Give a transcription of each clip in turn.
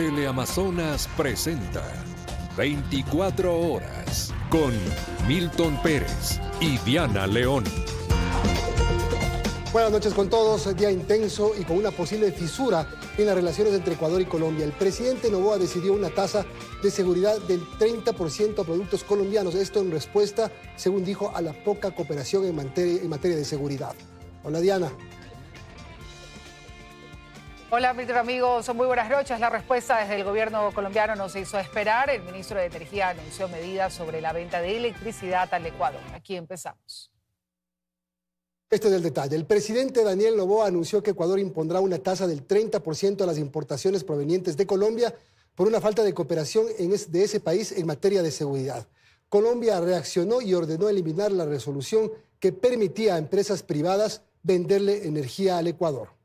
Teleamazonas presenta 24 horas con Milton Pérez y Diana León. Buenas noches con todos. Día intenso y con una posible fisura en las relaciones entre Ecuador y Colombia. El presidente Noboa decidió una tasa de seguridad del 30% a productos colombianos. Esto en respuesta, según dijo, a la poca cooperación en materia de seguridad. Hola, Diana. Hola, mis amigos, muy buenas noches. La respuesta desde el gobierno colombiano no se hizo esperar. El ministro de Energía anunció medidas sobre la venta de electricidad al Ecuador. Aquí empezamos. Este es el detalle. El presidente Daniel Noboa anunció que Ecuador impondrá una tasa del 30% a las importaciones provenientes de Colombia por una falta de cooperación de ese país en materia de seguridad. Colombia reaccionó y ordenó eliminar la resolución que permitía a empresas privadas venderle energía al Ecuador.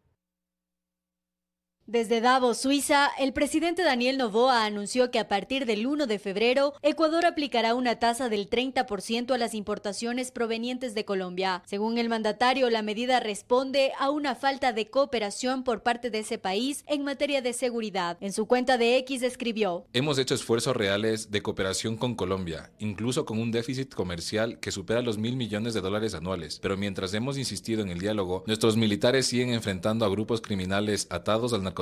Desde Davos, Suiza, el presidente Daniel Noboa anunció que a partir del 1 de febrero, Ecuador aplicará una tasa del 30% a las importaciones provenientes de Colombia. Según el mandatario, la medida responde a una falta de cooperación por parte de ese país en materia de seguridad. En su cuenta de X escribió: hemos hecho esfuerzos reales de cooperación con Colombia, incluso con un déficit comercial que supera los $1.000 millones anuales. Pero mientras hemos insistido en el diálogo, nuestros militares siguen enfrentando a grupos criminales atados al narcotráfico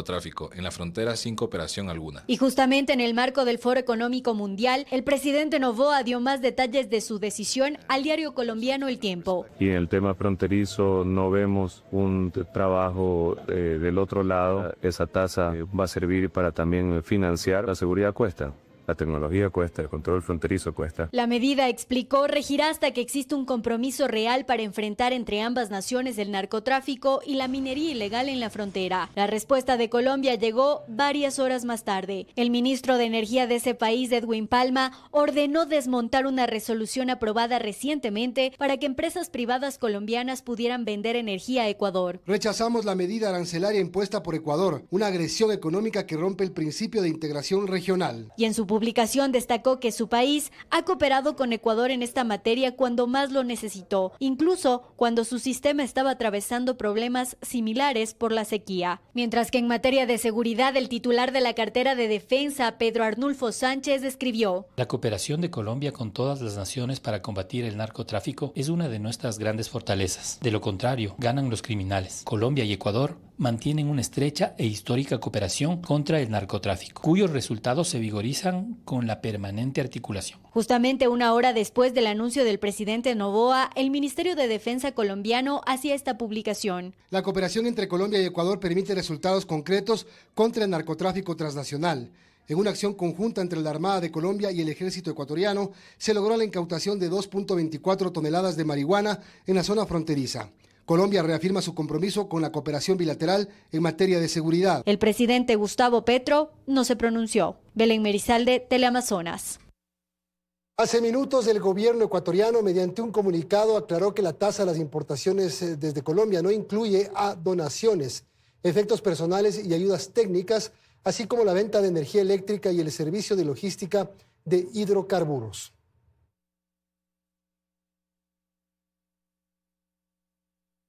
en la frontera sin cooperación alguna. Y justamente en el marco del Foro Económico Mundial, el presidente Noboa dio más detalles de su decisión al diario colombiano El Tiempo. Y en el tema fronterizo no vemos un trabajo del otro lado. Esa tasa va a servir para también financiar. La seguridad cuesta. La tecnología cuesta, el control fronterizo cuesta. La medida, explicó, regirá hasta que exista un compromiso real para enfrentar entre ambas naciones el narcotráfico y la minería ilegal en la frontera. La respuesta de Colombia llegó varias horas más tarde. El ministro de Energía de ese país, Edwin Palma, ordenó desmontar una resolución aprobada recientemente para que empresas privadas colombianas pudieran vender energía a Ecuador. Rechazamos la medida arancelaria impuesta por Ecuador, una agresión económica que rompe el principio de integración regional. Y en su publicación destacó que su país ha cooperado con Ecuador en esta materia cuando más lo necesitó, incluso cuando su sistema estaba atravesando problemas similares por la sequía. Mientras que en materia de seguridad, el titular de la cartera de defensa, Pedro Arnulfo Sánchez, escribió: la cooperación de Colombia con todas las naciones para combatir el narcotráfico es una de nuestras grandes fortalezas. De lo contrario, ganan los criminales. Colombia y Ecuador mantienen una estrecha e histórica cooperación contra el narcotráfico, cuyos resultados se vigorizan con la permanente articulación. Justamente una hora después del anuncio del presidente Noboa, el Ministerio de Defensa colombiano hacía esta publicación. La cooperación entre Colombia y Ecuador permite resultados concretos contra el narcotráfico transnacional. En una acción conjunta entre la Armada de Colombia y el Ejército ecuatoriano, se logró la incautación de 2.24 toneladas de marihuana en la zona fronteriza. Colombia reafirma su compromiso con la cooperación bilateral en materia de seguridad. El presidente Gustavo Petro no se pronunció. Belén Merizalde, Teleamazonas. Hace minutos el gobierno ecuatoriano, mediante un comunicado, aclaró que la tasa de las importaciones desde Colombia no incluye a donaciones, efectos personales y ayudas técnicas, así como la venta de energía eléctrica y el servicio de logística de hidrocarburos.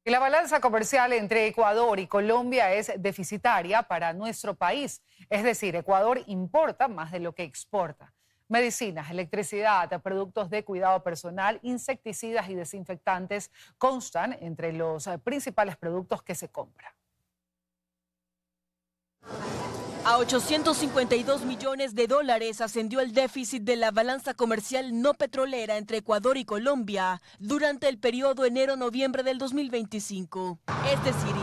Y la balanza comercial entre Ecuador y Colombia es deficitaria para nuestro país. Es decir, Ecuador importa más de lo que exporta. Medicinas, electricidad, productos de cuidado personal, insecticidas y desinfectantes constan entre los principales productos que se compran. A $852 millones ascendió el déficit de la balanza comercial no petrolera entre Ecuador y Colombia durante el periodo enero-noviembre del 2025. Es decir,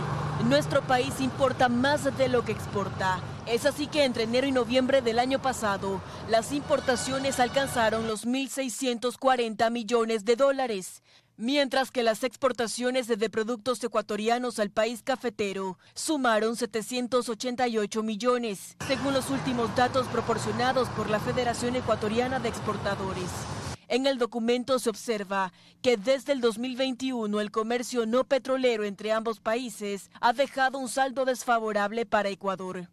nuestro país importa más de lo que exporta. Es así que entre enero y noviembre del año pasado, las importaciones alcanzaron los $1.640 millones, mientras que las exportaciones de productos ecuatorianos al país cafetero sumaron 788 millones, según los últimos datos proporcionados por la Federación Ecuatoriana de Exportadores. En el documento se observa que desde el 2021 el comercio no petrolero entre ambos países ha dejado un saldo desfavorable para Ecuador.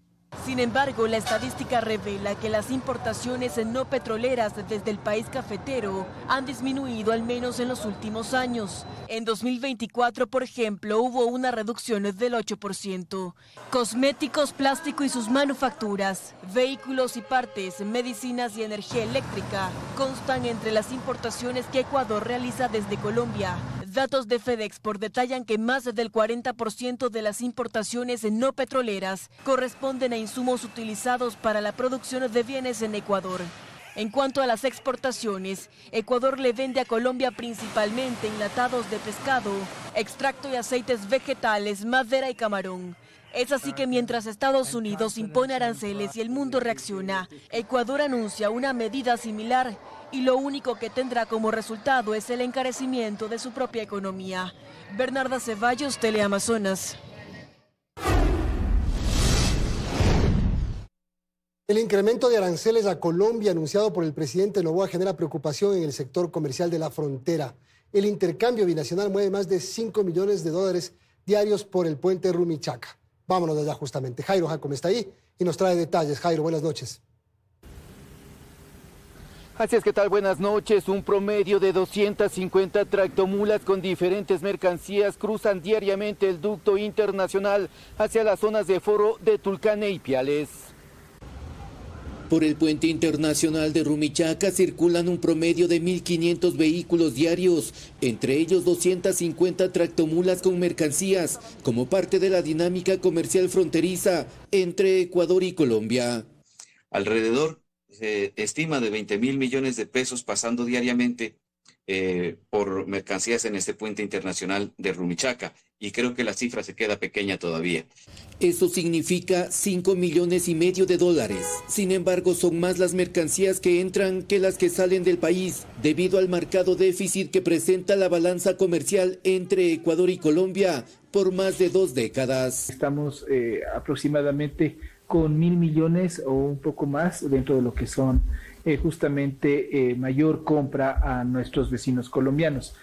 Sin embargo, la estadística revela que las importaciones no petroleras desde el país cafetero han disminuido al menos en los últimos años. En 2024, por ejemplo, hubo una reducción del 8%. Cosméticos, plástico y sus manufacturas, vehículos y partes, medicinas y energía eléctrica constan entre las importaciones que Ecuador realiza desde Colombia. Datos de FedExport detallan que más del 40% de las importaciones no petroleras corresponden a insumos utilizados para la producción de bienes en Ecuador. En cuanto a las exportaciones, Ecuador le vende a Colombia principalmente enlatados de pescado, extracto y aceites vegetales, madera y camarón. Es así que mientras Estados Unidos impone aranceles y el mundo reacciona, Ecuador anuncia una medida similar y lo único que tendrá como resultado es el encarecimiento de su propia economía. Bernarda Ceballos, Teleamazonas. El incremento de aranceles a Colombia anunciado por el presidente Noboa genera preocupación en el sector comercial de la frontera. El intercambio binacional mueve más de 5 millones de dólares diarios por el puente Rumichaca. Vámonos de allá justamente. Jairo Jacome está ahí y nos trae detalles. Jairo, buenas noches. Así es, ¿qué tal? Buenas noches. Un promedio de 250 tractomulas con diferentes mercancías cruzan diariamente el ducto internacional hacia las zonas de foro de Tulcán y Ipiales. Por el puente internacional de Rumichaca circulan un promedio de 1.500 vehículos diarios, entre ellos 250 tractomulas con mercancías, como parte de la dinámica comercial fronteriza entre Ecuador y Colombia. Alrededor se estima de 20.000 millones de pesos pasando diariamente por mercancías en este puente internacional de Rumichaca, y creo que la cifra se queda pequeña todavía. Eso significa 5,5 millones de dólares. Sin embargo, son más las mercancías que entran que las que salen del país, debido al marcado déficit que presenta la balanza comercial entre Ecuador y Colombia por más de 2 décadas. Estamos aproximadamente con 1.000 millones o un poco más dentro de lo que son justamente mayor compra a nuestros vecinos colombianos.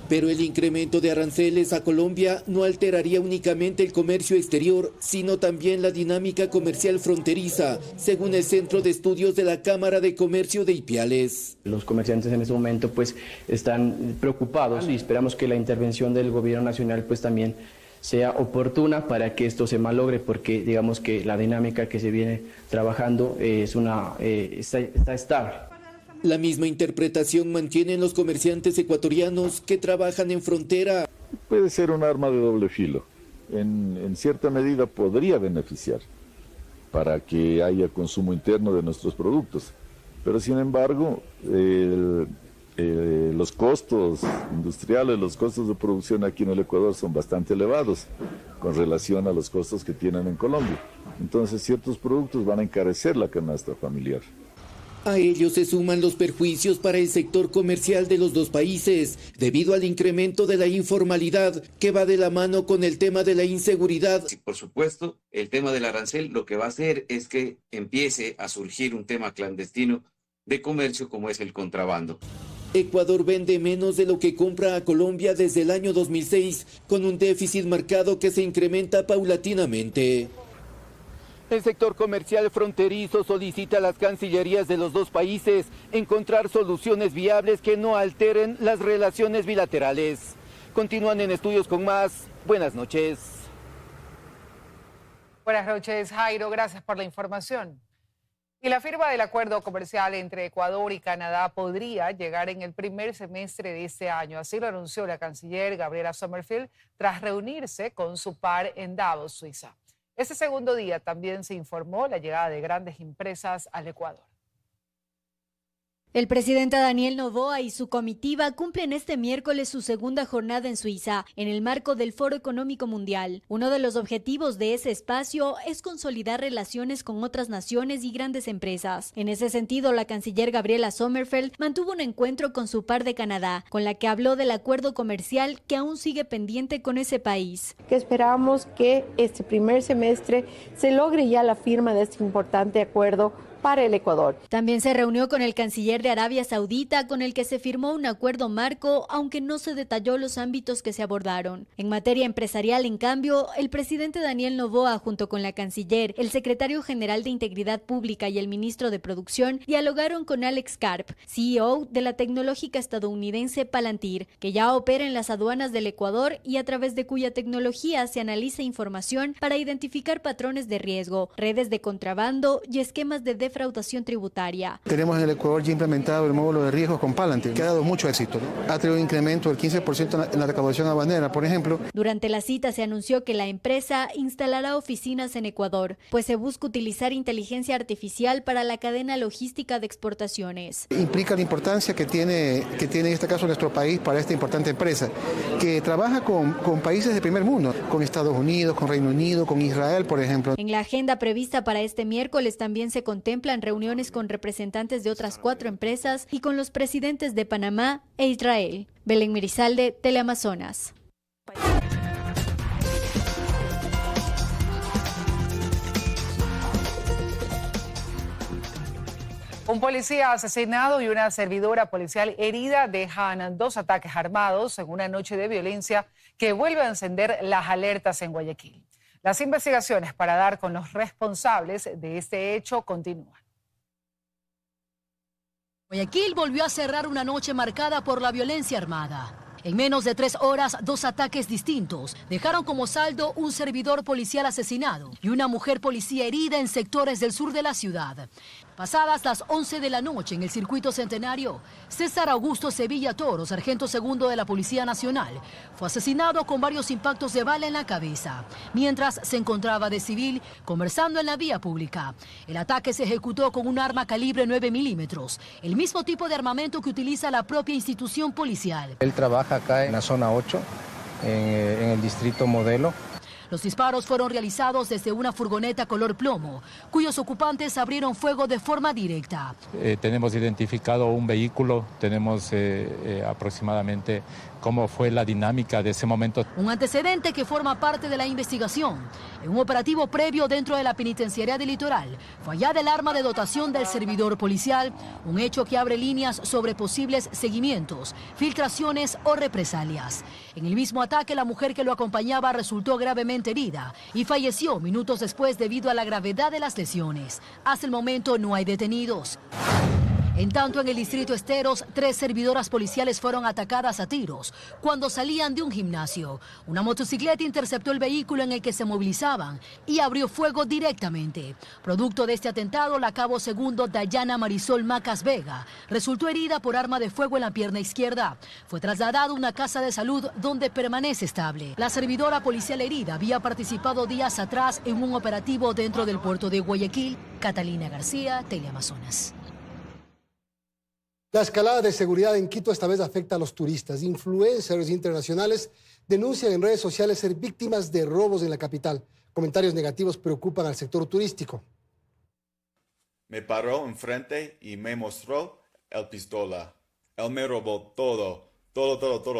Pero el incremento de aranceles a Colombia no alteraría únicamente el comercio exterior, sino también la dinámica comercial fronteriza, según el Centro de Estudios de la Cámara de Comercio de Ipiales. Los comerciantes en ese momento pues están preocupados y esperamos que la intervención del gobierno nacional pues también sea oportuna para que esto se malogre, porque digamos que la dinámica que se viene trabajando está estable. La misma interpretación mantienen los comerciantes ecuatorianos que trabajan en frontera. Puede ser un arma de doble filo. En cierta medida podría beneficiar para que haya consumo interno de nuestros productos. Pero sin embargo, los costos industriales, los costos de producción aquí en el Ecuador son bastante elevados con relación a los costos que tienen en Colombia. Entonces ciertos productos van a encarecer la canasta familiar. A ello se suman los perjuicios para el sector comercial de los dos países, debido al incremento de la informalidad que va de la mano con el tema de la inseguridad. Sí, por supuesto, el tema del arancel lo que va a hacer es que empiece a surgir un tema clandestino de comercio como es el contrabando. Ecuador vende menos de lo que compra a Colombia desde el año 2006, con un déficit marcado que se incrementa paulatinamente. El sector comercial fronterizo solicita a las cancillerías de los dos países encontrar soluciones viables que no alteren las relaciones bilaterales. Continúan en estudios con más. Buenas noches. Buenas noches, Jairo. Gracias por la información. Y la firma del acuerdo comercial entre Ecuador y Canadá podría llegar en el primer semestre de este año. Así lo anunció la canciller Gabriela Sommerfield tras reunirse con su par en Davos, Suiza. Este segundo día también se informó la llegada de grandes empresas al Ecuador. El presidente Daniel Noboa y su comitiva cumplen este miércoles su segunda jornada en Suiza, en el marco del Foro Económico Mundial. Uno de los objetivos de ese espacio es consolidar relaciones con otras naciones y grandes empresas. En ese sentido, la canciller Gabriela Sommerfield mantuvo un encuentro con su par de Canadá, con la que habló del acuerdo comercial que aún sigue pendiente con ese país. Esperamos que este primer semestre se logre ya la firma de este importante acuerdo para el Ecuador. También se reunió con el canciller de Arabia Saudita, con el que se firmó un acuerdo marco, aunque no se detalló los ámbitos que se abordaron. En materia empresarial, en cambio, el presidente Daniel Noboa, junto con la canciller, el secretario general de Integridad Pública y el ministro de Producción, dialogaron con Alex Karp, CEO de la tecnológica estadounidense Palantir, que ya opera en las aduanas del Ecuador y a través de cuya tecnología se analiza información para identificar patrones de riesgo, redes de contrabando y esquemas de defraudación tributaria. Tenemos en el Ecuador ya implementado el módulo de riesgos con Palantir, que ha dado mucho éxito, ¿no? Ha tenido un incremento del 15% en la recaudación aduanera, por ejemplo. Durante la cita se anunció que la empresa instalará oficinas en Ecuador, pues se busca utilizar inteligencia artificial para la cadena logística de exportaciones. Implica la importancia que tiene en este caso nuestro país para esta importante empresa, que trabaja con países de primer mundo, con Estados Unidos, con Reino Unido, con Israel, por ejemplo. En la agenda prevista para este miércoles también se contemplan reuniones con representantes de otras 4 empresas y con los presidentes de Panamá e Israel. Belén Mirizalde, Teleamazonas. Un policía asesinado y una servidora policial herida dejan 2 ataques armados en una noche de violencia que vuelve a encender las alertas en Guayaquil. Las investigaciones para dar con los responsables de este hecho continúan. Guayaquil volvió a cerrar una noche marcada por la violencia armada. En menos de 3 horas, 2 ataques distintos dejaron como saldo un servidor policial asesinado y una mujer policía herida en sectores del sur de la ciudad. Pasadas las 11 de la noche en el circuito centenario, César Augusto Sevilla Toro, sargento segundo de la Policía Nacional, fue asesinado con varios impactos de bala en la cabeza, mientras se encontraba de civil conversando en la vía pública. El ataque se ejecutó con un arma calibre 9 milímetros, el mismo tipo de armamento que utiliza la propia institución policial. Él trabaja acá en la zona 8, en el distrito Modelo. Los disparos fueron realizados desde una furgoneta color plomo, cuyos ocupantes abrieron fuego de forma directa. Tenemos identificado un vehículo, tenemos aproximadamente cómo fue la dinámica de ese momento. Un antecedente que forma parte de la investigación. En un operativo previo dentro de la penitenciaría del Litoral, fue hallada el arma de dotación del servidor policial, un hecho que abre líneas sobre posibles seguimientos, filtraciones o represalias. En el mismo ataque, la mujer que lo acompañaba resultó gravemente herida y falleció minutos después debido a la gravedad de las lesiones. Hasta el momento no hay detenidos. En tanto, en el distrito Esteros, 3 servidoras policiales fueron atacadas a tiros cuando salían de un gimnasio. Una motocicleta interceptó el vehículo en el que se movilizaban y abrió fuego directamente. Producto de este atentado, la cabo segundo Dayana Marisol Macas Vega resultó herida por arma de fuego en la pierna izquierda. Fue trasladada a una casa de salud donde permanece estable. La servidora policial herida había participado días atrás en un operativo dentro del puerto de Guayaquil. Catalina García, Teleamazonas. La escalada de seguridad en Quito esta vez afecta a los turistas. Influencers internacionales denuncian en redes sociales ser víctimas de robos en la capital. Comentarios negativos preocupan al sector turístico. Me paró enfrente y me mostró el pistola. Él me robó todo,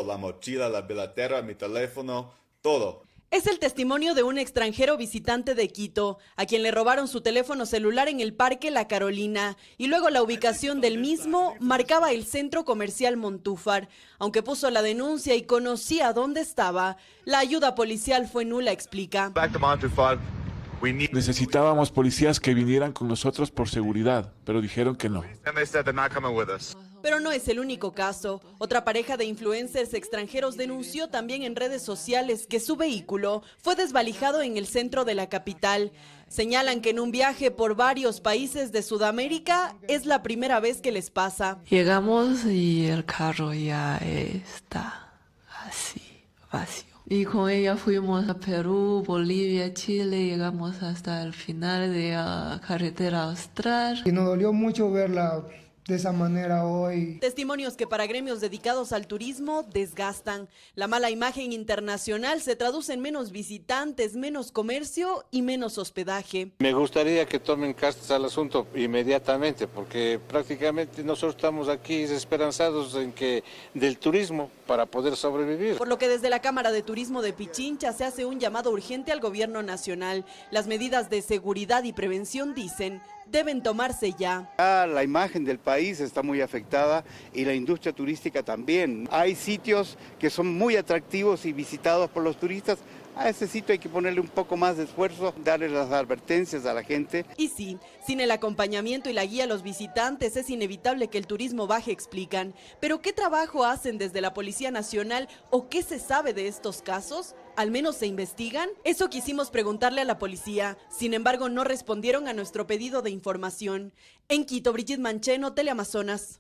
la mochila, la billetera, mi teléfono, todo. Es el testimonio de un extranjero visitante de Quito, a quien le robaron su teléfono celular en el Parque La Carolina, y luego la ubicación del mismo marcaba el centro comercial Montúfar. Aunque puso la denuncia y conocía dónde estaba, la ayuda policial fue nula, explica. Necesitábamos policías que vinieran con nosotros por seguridad, pero dijeron que no. Pero no es el único caso. Otra pareja de influencers extranjeros denunció también en redes sociales que su vehículo fue desvalijado en el centro de la capital. Señalan que en un viaje por varios países de Sudamérica es la primera vez que les pasa. Llegamos y el carro ya está así, vacío. Y con ella fuimos a Perú, Bolivia, Chile, llegamos hasta el final de la carretera austral. Y nos dolió mucho verla de esa manera hoy. Testimonios que para gremios dedicados al turismo desgastan. La mala imagen internacional se traduce en menos visitantes, menos comercio y menos hospedaje. Me gustaría que tomen cartas al asunto inmediatamente, porque prácticamente nosotros estamos aquí esperanzados en que del turismo para poder sobrevivir. Por lo que desde la Cámara de Turismo de Pichincha se hace un llamado urgente al gobierno nacional. Las medidas de seguridad y prevención, dicen, deben tomarse ya. La imagen del país está muy afectada y la industria turística también. Hay sitios que son muy atractivos y visitados por los turistas. A ese sitio hay que ponerle un poco más de esfuerzo, darle las advertencias a la gente. Y sí, sin el acompañamiento y la guía a los visitantes es inevitable que el turismo baje, explican. Pero ¿qué trabajo hacen desde la Policía Nacional o qué se sabe de estos casos? ¿Al menos se investigan? Eso quisimos preguntarle a la policía. Sin embargo, no respondieron a nuestro pedido de información. En Quito, Brigitte Mancheno, Teleamazonas.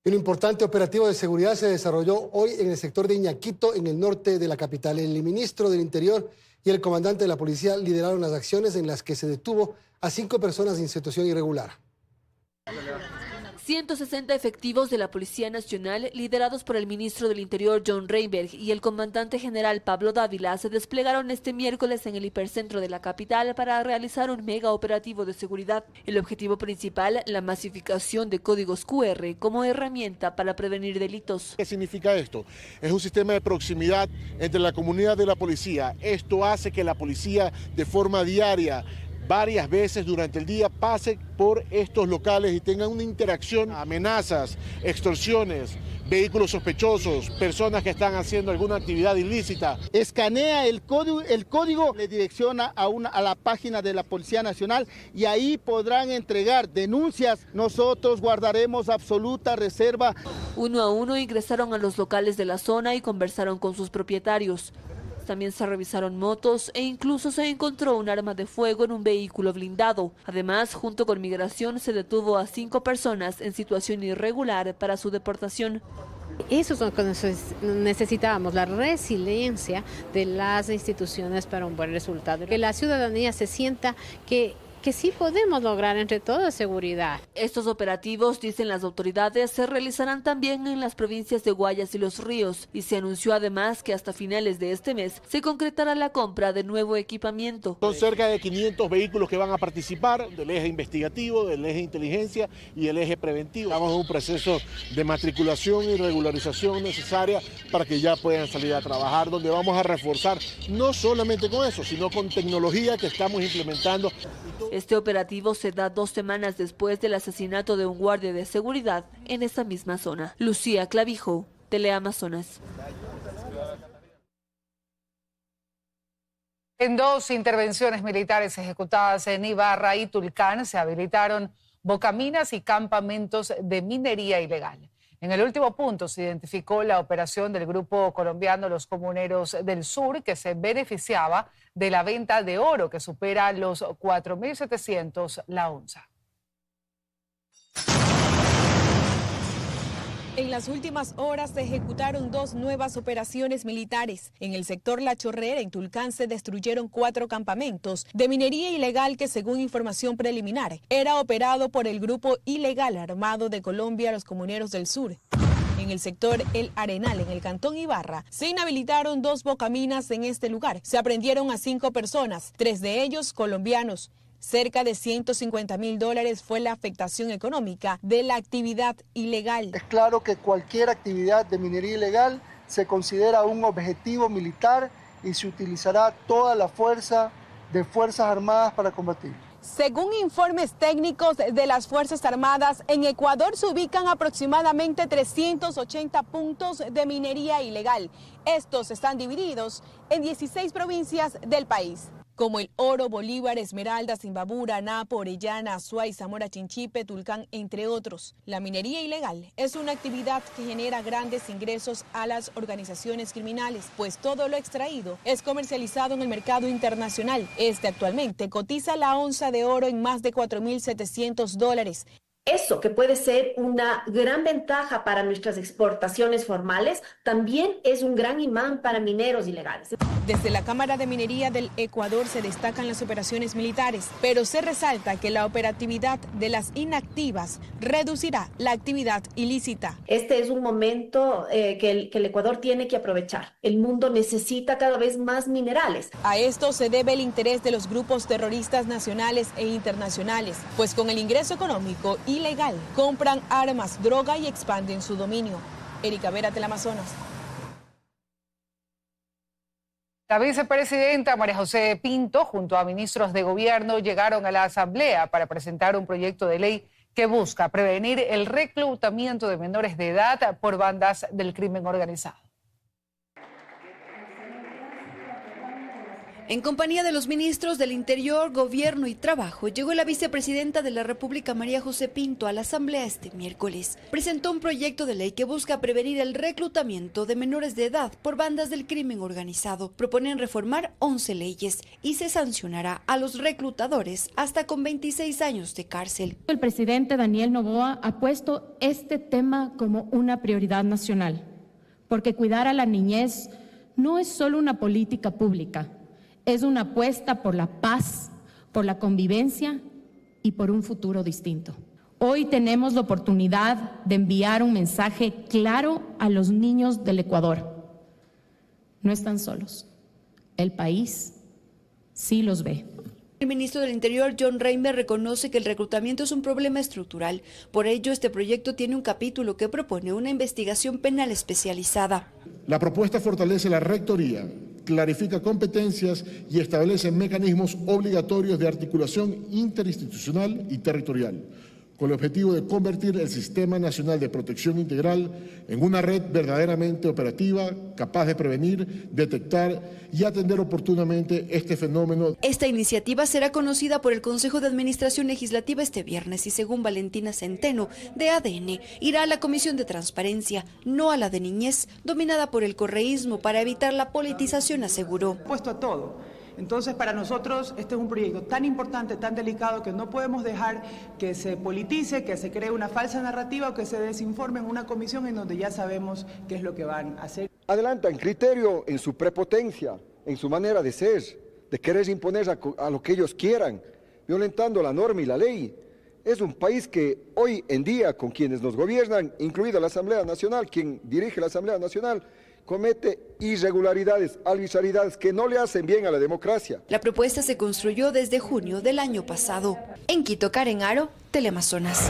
Un importante operativo de seguridad se desarrolló hoy en el sector de Iñaquito, en el norte de la capital. El ministro del Interior y el comandante de la policía lideraron las acciones en las que se detuvo a 5 personas en situación irregular. 160 efectivos de la Policía Nacional, liderados por el ministro del Interior John Reinberg y el comandante general Pablo Dávila, se desplegaron este miércoles en el hipercentro de la capital para realizar un mega operativo de seguridad. El objetivo principal, la masificación de códigos QR como herramienta para prevenir delitos. ¿Qué significa esto? Es un sistema de proximidad entre la comunidad de la policía. Esto hace que la policía de forma diaria, varias veces durante el día, pase por estos locales y tengan una interacción, amenazas, extorsiones, vehículos sospechosos, personas que están haciendo alguna actividad ilícita. Escanea el código, le direcciona a la página de la Policía Nacional y ahí podrán entregar denuncias. Nosotros guardaremos absoluta reserva. Uno a uno ingresaron a los locales de la zona y conversaron con sus propietarios. También se revisaron motos e incluso se encontró un arma de fuego en un vehículo blindado. Además, junto con Migración, se detuvo a 5 personas en situación irregular para su deportación. Eso es lo que necesitábamos, la resiliencia de las instituciones para un buen resultado. Que la ciudadanía se sienta que sí podemos lograr entre todos seguridad. Estos operativos, dicen las autoridades, se realizarán también en las provincias de Guayas y Los Ríos, y se anunció además que hasta finales de este mes se concretará la compra de nuevo equipamiento. Son cerca de 500 vehículos que van a participar del eje investigativo, del eje inteligencia y el eje preventivo. Estamos en un proceso de matriculación y regularización necesaria para que ya puedan salir a trabajar, donde vamos a reforzar no solamente con eso, sino con tecnología que estamos implementando. Este operativo se da 2 semanas después del asesinato de un guardia de seguridad en esa misma zona. Lucía Clavijo, Teleamazonas. En 2 intervenciones militares ejecutadas en Ibarra y Tulcán se habilitaron bocaminas y campamentos de minería ilegal. En el último punto se identificó la operación del grupo colombiano Los Comuneros del Sur, que se beneficiaba de la venta de oro que supera los 4.700 la onza. En las últimas horas se ejecutaron 2 nuevas operaciones militares. En el sector La Chorrera, en Tulcán, se destruyeron 4 campamentos de minería ilegal que, según información preliminar, era operado por el grupo ilegal armado de Colombia, Los Comuneros del Sur. En el sector El Arenal, en el cantón Ibarra, se inhabilitaron 2 bocaminas en este lugar. Se aprehendieron a 5 personas, 3 de ellos colombianos. Cerca de $150.000 fue la afectación económica de la actividad ilegal. Es claro que cualquier actividad de minería ilegal se considera un objetivo militar y se utilizará toda la fuerza de Fuerzas Armadas para combatir. Según informes técnicos de las Fuerzas Armadas, en Ecuador se ubican aproximadamente 380 puntos de minería ilegal. Estos están divididos en 16 provincias del país, como El Oro, Bolívar, Esmeralda, Zimbabura, Napo, Orellana, Azuay, Zamora, Chinchipe, Tulcán, entre otros. La minería ilegal es una actividad que genera grandes ingresos a las organizaciones criminales, pues todo lo extraído es comercializado en el mercado internacional. Este actualmente cotiza la onza de oro en más de $4.700. Eso, que puede ser una gran ventaja para nuestras exportaciones formales, también es un gran imán para mineros ilegales. Desde la Cámara de Minería del Ecuador se destacan las operaciones militares, pero se resalta que la operatividad de las inactivas reducirá la actividad ilícita. Este es un momento que el Ecuador tiene que aprovechar. El mundo necesita cada vez más minerales. A esto se debe el interés de los grupos terroristas nacionales e internacionales, pues con el ingreso económico ilegal compran armas, droga y expanden su dominio. Erika Vera, Teleamazonas. La vicepresidenta María José Pinto, junto a ministros de gobierno, llegaron a la Asamblea para presentar un proyecto de ley que busca prevenir el reclutamiento de menores de edad por bandas del crimen organizado. En compañía de los ministros del Interior, Gobierno y Trabajo, llegó la vicepresidenta de la República, María José Pinto, a la Asamblea este miércoles. Presentó un proyecto de ley que busca prevenir el reclutamiento de menores de edad por bandas del crimen organizado. Proponen reformar 11 leyes y se sancionará a los reclutadores hasta con 26 años de cárcel. El presidente Daniel Noboa ha puesto este tema como una prioridad nacional, porque cuidar a la niñez no es solo una política pública. Es una apuesta por la paz, por la convivencia y por un futuro distinto. Hoy tenemos la oportunidad de enviar un mensaje claro a los niños del Ecuador. No están solos. El país sí los ve. El ministro del Interior, John Reinberg, reconoce que el reclutamiento es un problema estructural. Por ello, este proyecto tiene un capítulo que propone una investigación penal especializada. La propuesta fortalece la rectoría, clarifica competencias y establece mecanismos obligatorios de articulación interinstitucional y territorial, con el objetivo de convertir el Sistema Nacional de Protección Integral en una red verdaderamente operativa, capaz de prevenir, detectar y atender oportunamente este fenómeno. Esta iniciativa será conocida por el Consejo de Administración Legislativa este viernes y, según Valentina Centeno, de ADN, irá a la Comisión de Transparencia, no a la de Niñez, dominada por el correísmo, para evitar la politización, aseguró. Puesto a todo. Entonces, para nosotros este es un proyecto tan importante, tan delicado, que no podemos dejar que se politice, que se cree una falsa narrativa o que se desinforme en una comisión en donde ya sabemos qué es lo que van a hacer. Adelantan criterio en su prepotencia, en su manera de ser, de querer imponer a lo que ellos quieran, violentando la norma y la ley. Es un país que hoy en día, con quienes nos gobiernan, incluida la Asamblea Nacional, quien dirige la Asamblea Nacional, comete irregularidades, arbitrariedades que no le hacen bien a la democracia. La propuesta se construyó desde junio del año pasado. En Quito, Karen Aro, Teleamazonas.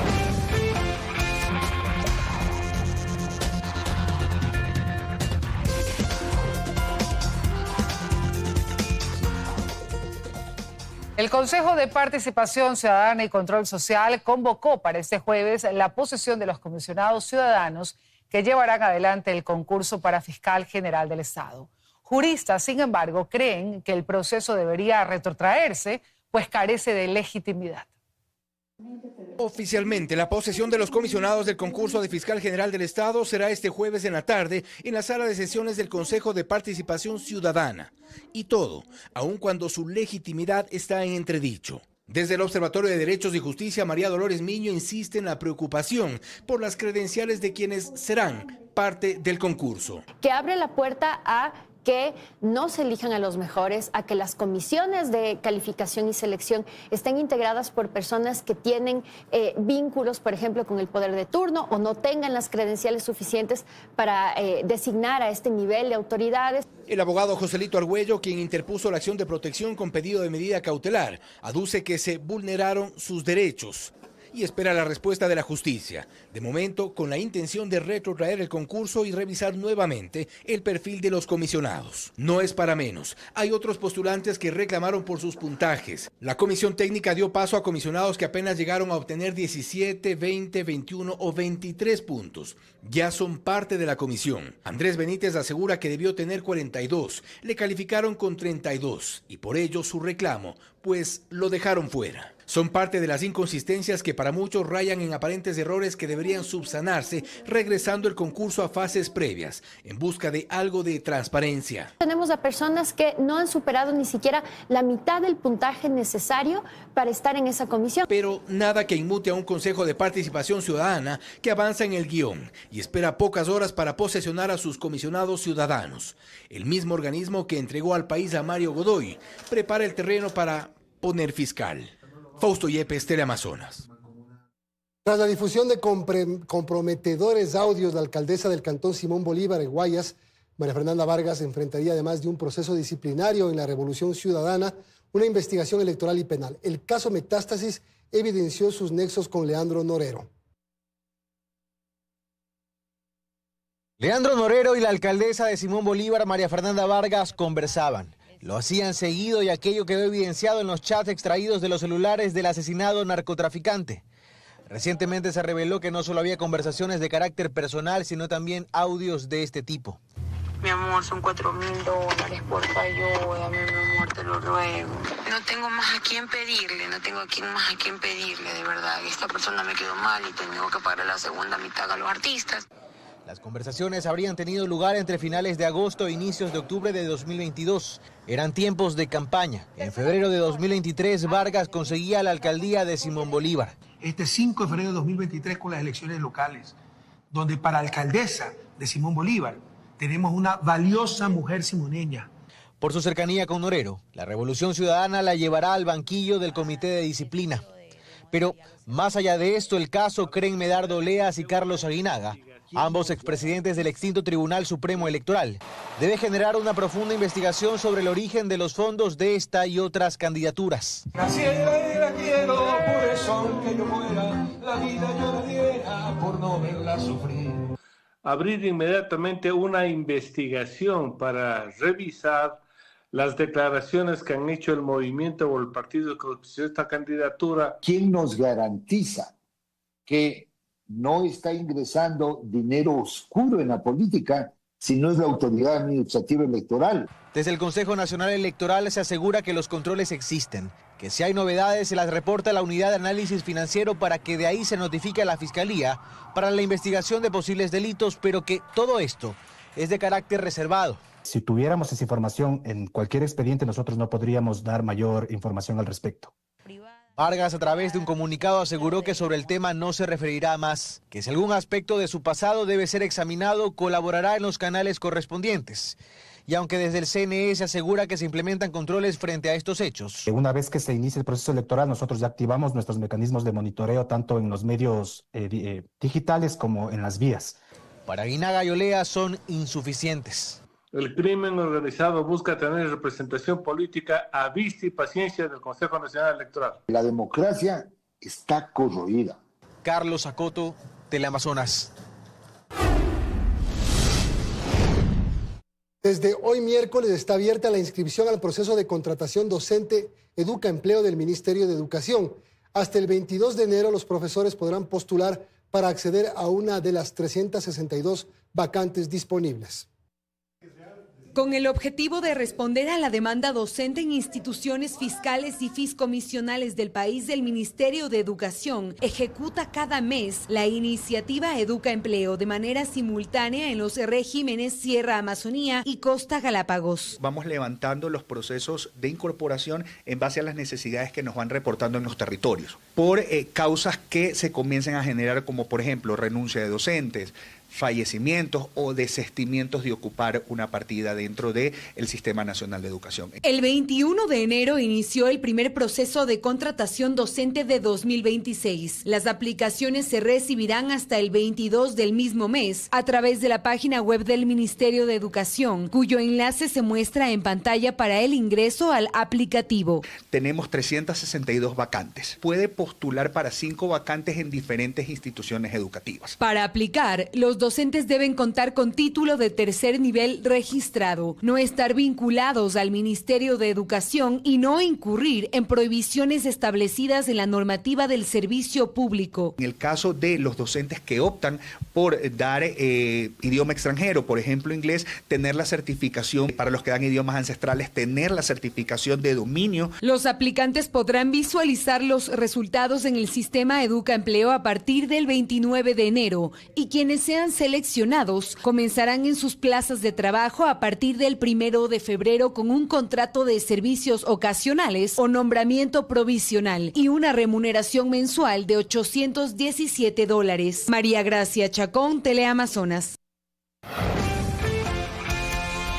El Consejo de Participación Ciudadana y Control Social convocó para este jueves la posesión de los comisionados ciudadanos que llevarán adelante el concurso para fiscal general del Estado. Juristas, sin embargo, creen que el proceso debería retrotraerse, pues carece de legitimidad. Oficialmente, la posesión de los comisionados del concurso de fiscal general del Estado será este jueves en la tarde en la sala de sesiones del Consejo de Participación Ciudadana. Y todo, aun cuando su legitimidad está en entredicho. Desde el Observatorio de Derechos y Justicia, María Dolores Miño insiste en la preocupación por las credenciales de quienes serán parte del concurso. Que abre la puerta a que no se elijan a los mejores, a que las comisiones de calificación y selección estén integradas por personas que tienen vínculos, por ejemplo, con el poder de turno o no tengan las credenciales suficientes para designar a este nivel de autoridades. El abogado Joselito Argüello, quien interpuso la acción de protección con pedido de medida cautelar, aduce que se vulneraron sus derechos y espera la respuesta de la justicia. De momento, con la intención de retrotraer el concurso y revisar nuevamente el perfil de los comisionados. No es para menos. Hay otros postulantes que reclamaron por sus puntajes. La comisión técnica dio paso a comisionados que apenas llegaron a obtener 17, 20, 21 o 23 puntos. Ya son parte de la comisión. Andrés Benítez asegura que debió tener 42. Le calificaron con 32 y por ello su reclamo, pues lo dejaron fuera. Son parte de las inconsistencias que para muchos rayan en aparentes errores que deberían subsanarse, regresando el concurso a fases previas, en busca de algo de transparencia. Tenemos a personas que no han superado ni siquiera la mitad del puntaje necesario para estar en esa comisión. Pero nada que inmute a un Consejo de Participación Ciudadana que avanza en el guión y espera pocas horas para posesionar a sus comisionados ciudadanos. El mismo organismo que entregó al país a Mario Godoy prepara el terreno para poner fiscal. Fausto Yepes, Teleamazonas. Tras la difusión de comprometedores audios de la alcaldesa del Cantón Simón Bolívar en Guayas, María Fernanda Vargas enfrentaría, además de un proceso disciplinario en la Revolución Ciudadana, una investigación electoral y penal. El caso Metástasis evidenció sus nexos con Leandro Norero. Leandro Norero y la alcaldesa de Simón Bolívar, María Fernanda Vargas, conversaban. Lo hacían seguido y aquello quedó evidenciado en los chats extraídos de los celulares del asesinado narcotraficante. Recientemente se reveló que no solo había conversaciones de carácter personal, sino también audios de este tipo. Mi amor, son $4.000, porfa, ayúdame, mi amor, te lo ruego. No tengo más a quién pedirle, de verdad. Esta persona me quedó mal y tengo que pagar la segunda mitad a los artistas. Las conversaciones habrían tenido lugar entre finales de agosto e inicios de octubre de 2022. Eran tiempos de campaña. En febrero de 2023, Vargas conseguía la alcaldía de Simón Bolívar. Este 5 de febrero de 2023 con las elecciones locales, donde para alcaldesa de Simón Bolívar tenemos una valiosa mujer simoneña. Por su cercanía con Norero, la Revolución Ciudadana la llevará al banquillo del Comité de Disciplina. Pero más allá de esto, el caso creen Medardo Leas y Carlos Aguinaga, ambos expresidentes del extinto Tribunal Supremo Electoral, debe generar una profunda investigación sobre el origen de los fondos de esta y otras candidaturas. Naciera y la quiero, por eso aunque yo muera, la vida yo la diera por no verla sufrir. Abrir inmediatamente una investigación para revisar las declaraciones que han hecho el movimiento o el partido que ofreció esta candidatura. ¿Quién nos garantiza que no está ingresando dinero oscuro en la política si no es la autoridad administrativa electoral? Desde el Consejo Nacional Electoral se asegura que los controles existen, que si hay novedades se las reporta a la Unidad de Análisis Financiero para que de ahí se notifique a la Fiscalía para la investigación de posibles delitos, pero que todo esto es de carácter reservado. Si tuviéramos esa información en cualquier expediente, nosotros no podríamos dar mayor información al respecto. Vargas, a través de un comunicado, aseguró que sobre el tema no se referirá más, que si algún aspecto de su pasado debe ser examinado, colaborará en los canales correspondientes. Y aunque desde el CNE se asegura que se implementan controles frente a estos hechos. Una vez que se inicie el proceso electoral, nosotros ya activamos nuestros mecanismos de monitoreo tanto en los medios digitales como en las vías. Para Aguinaga y Olea son insuficientes. El crimen organizado busca tener representación política a vista y paciencia del Consejo Nacional Electoral. La democracia está corroída. Carlos Acoto, Teleamazonas. Desde hoy miércoles está abierta la inscripción al proceso de contratación docente Educa Empleo del Ministerio de Educación. Hasta el 22 de enero los profesores podrán postular para acceder a una de las 362 vacantes disponibles. Con el objetivo de responder a la demanda docente en instituciones fiscales y fiscomisionales del país, el Ministerio de Educación ejecuta cada mes la iniciativa Educa Empleo de manera simultánea en los regímenes Sierra Amazonía y Costa Galápagos. Vamos levantando los procesos de incorporación en base a las necesidades que nos van reportando en los territorios, por causas que se comiencen a generar, como por ejemplo renuncia de docentes, fallecimientos o desistimientos de ocupar una partida dentro del Sistema Nacional de Educación. El 21 de enero inició el primer proceso de contratación docente de 2026. Las aplicaciones se recibirán hasta el 22 del mismo mes a través de la página web del Ministerio de Educación, cuyo enlace se muestra en pantalla para el ingreso al aplicativo. Tenemos 362 vacantes. Puede postular para 5 vacantes en diferentes instituciones educativas. Para aplicar, los docentes deben contar con título de tercer nivel registrado, no estar vinculados al Ministerio de Educación y no incurrir en prohibiciones establecidas en la normativa del servicio público. En el caso de los docentes que optan por dar idioma extranjero, por ejemplo inglés, tener la certificación, para los que dan idiomas ancestrales, tener la certificación de dominio. Los aplicantes podrán visualizar los resultados en el sistema Educa Empleo a partir del 29 de enero y quienes sean seleccionados comenzarán en sus plazas de trabajo a partir del 1 de febrero con un contrato de servicios ocasionales o nombramiento provisional y una remuneración mensual de $817. María Gracia Chacón, Teleamazonas.